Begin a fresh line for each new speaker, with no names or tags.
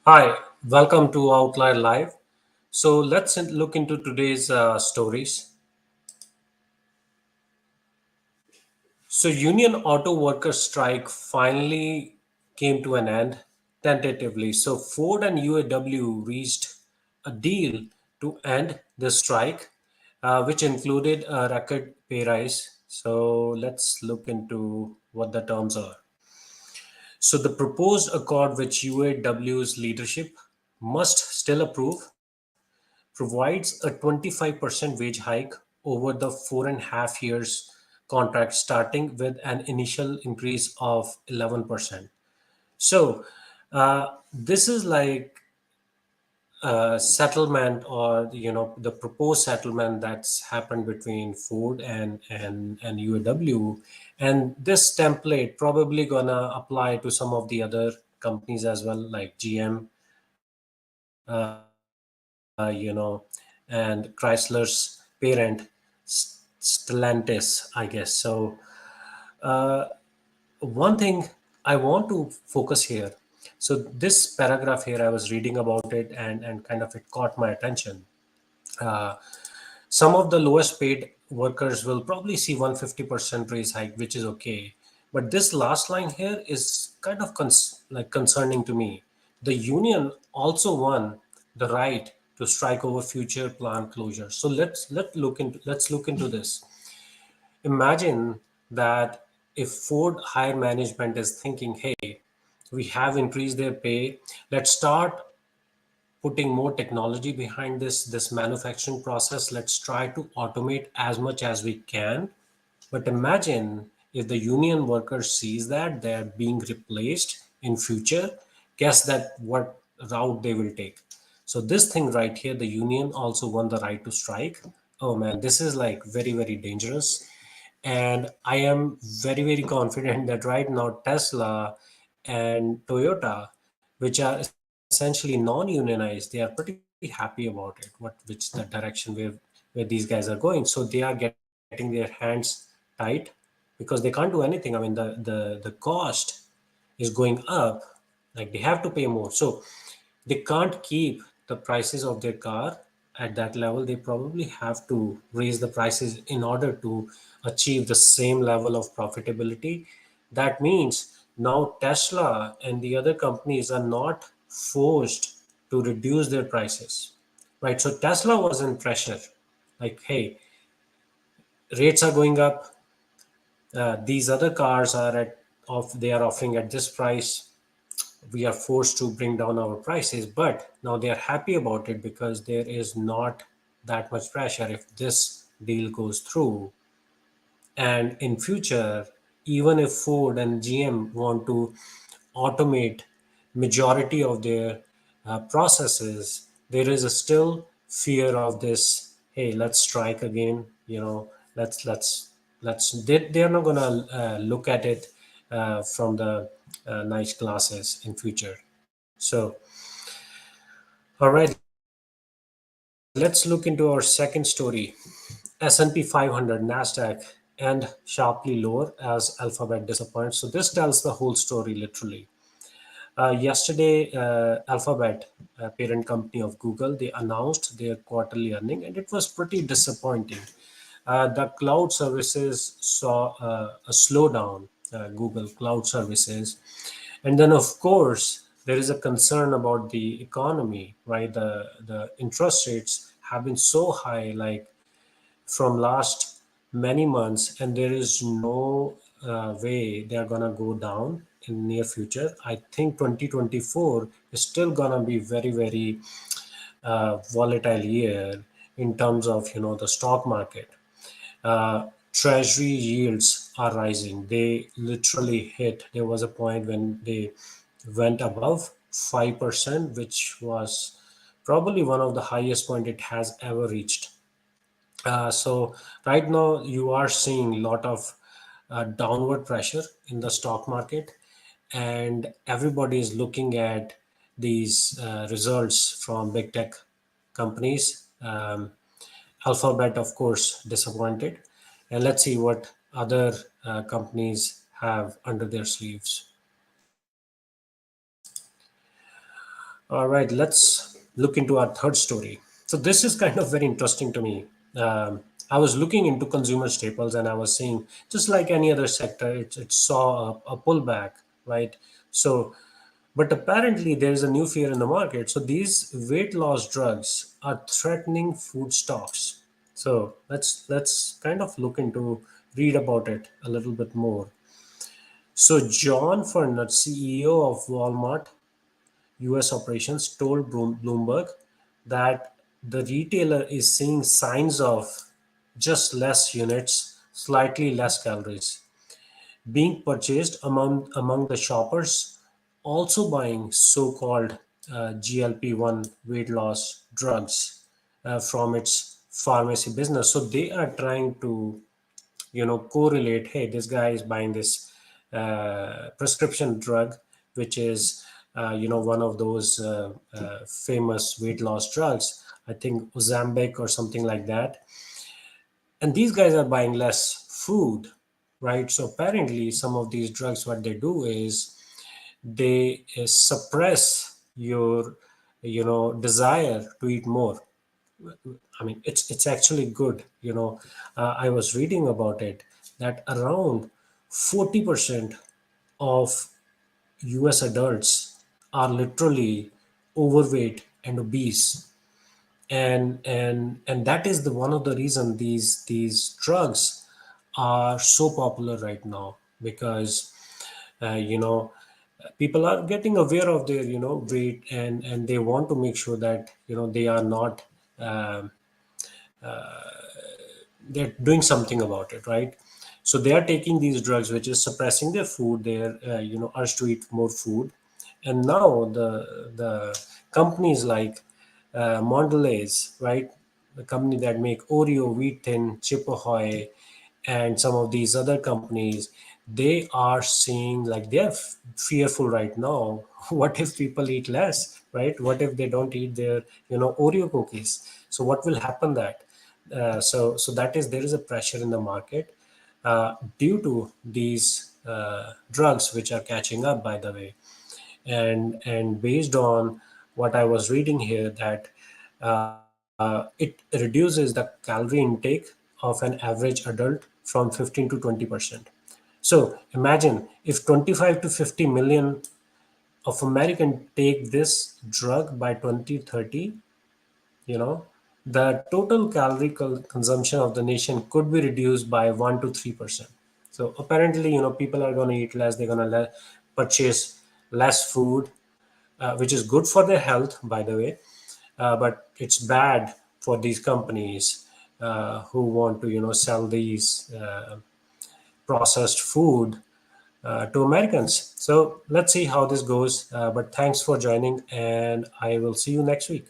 Hi, welcome to Outlier Live. So let's look into today's stories. So union auto workers strike finally came to an end tentatively. So Ford and UAW reached a deal to end the strike, which included a record pay rise. So let's look into what the terms are. So the proposed accord, which UAW's leadership must still approve, provides a 25% wage hike over the 4.5 years contract, starting with an initial increase of 11%. So, this is like a settlement, or the proposed settlement that's happened between Ford and UAW, and this template probably gonna apply to some of the other companies as well, like GM, and Chrysler's parent, Stellantis, I guess. So, uh, one thing I want to focus here. So, this paragraph here, I was reading about it, and kind of it caught my attention. Uh, some of the lowest paid workers will probably see 150% raise hike, which is okay. But this last line here is kind of like concerning to me. The union also won the right to strike over future plant closures. So let's look into this. Imagine that if Ford higher management is thinking, hey, we have increased their pay, let's start putting more technology behind this manufacturing process. Let's try to automate as much as we can. But imagine if the union workers sees that they're being replaced in future, guess that what route they will take. So this thing right here, the union also won the right to strike. Oh man, this is like very dangerous. And I am very confident that right now Tesla and Toyota, which are essentially non-unionized, they are pretty happy about it. Which the direction where these guys are going. So they are getting their hands tight because they can't do anything. I mean, the cost is going up. Like they have to pay more. So they can't keep the prices of their car at that level. They probably have to raise the prices in order to achieve the same level of profitability. That means now Tesla and the other companies are not forced to reduce their prices, right? So Tesla was in pressure, like, hey, rates are going up. These other cars are they are offering at this price. We are forced to bring down our prices, but now they are happy about it because there is not that much pressure if this deal goes through. And in future, even if Ford and GM want to automate majority of their processes, there is a still fear of this. Hey, let's strike again. Let's. They are not gonna look at it from the nice glasses in future. So, all right, let's look into our second story. S&P 500, Nasdaq, and sharply lower as Alphabet disappoints. So this tells the whole story literally. Yesterday, Alphabet, parent company of Google, they announced their quarterly earning, and it was pretty disappointing. The cloud services saw a slowdown, Google Cloud Services. And then, of course, there is a concern about the economy, right? The interest rates have been so high, like from last many months, and there is no way they are gonna go down in near future. I think 2024 is still gonna be very volatile year in terms of the stock market. Treasury yields are rising. They literally hit. There was a point when they went above 5%, which was probably one of the highest point it has ever reached. So right now you are seeing a lot of downward pressure in the stock market, and everybody is looking at these results from big tech companies. Alphabet, of course, disappointed, and let's see what other companies have under their sleeves. All right, let's look into our third story. So this is kind of very interesting to me. I was looking into consumer staples, and I was seeing, just like any other sector, it saw a pullback, right? So, but apparently there is a new fear in the market. So these weight loss drugs are threatening food stocks. So let's kind of look into, read about it a little bit more. So John Furnett, CEO of Walmart US operations, told Bloomberg that the retailer is seeing signs of just less units, slightly less calories being purchased among the shoppers, also buying so-called GLP-1 weight loss drugs from its pharmacy business. So they are trying to, correlate. Hey, this guy is buying this prescription drug, which is one of those famous weight loss drugs. I think Ozempic or something like that, and these guys are buying less food, right? So apparently some of these drugs, what they do is they suppress your desire to eat more. I mean, it's actually good. I was reading about it that around 40% of US adults are literally overweight and obese, and that is the one of the reason these drugs are so popular right now, because people are getting aware of their weight, and they want to make sure that they are not, um, they're doing something about it, right? So they are taking these drugs which is suppressing their food, their urge to eat more food. And now the companies like Mondelez, right, the company that make Oreo, Wheat Thin, Chip Ahoy, and some of these other companies, they are seeing, like, they're fearful right now. What if people eat less, right? What if they don't eat their Oreo cookies? So what will happen that? So that is, there is a pressure in the market due to these drugs which are catching up, by the way. And based on what I was reading here, that it reduces the calorie intake of an average adult from 15 to 20%. So imagine if 25 to 50 million of Americans take this drug by 2030, you know, the total calorie consumption of the nation could be reduced by 1 to 3%. So apparently, people are going to eat less, they're going to purchase less food, which is good for their health, by the way, but it's bad for these companies who want to, sell these processed food to Americans. So let's see how this goes. But thanks for joining, and I will see you next week.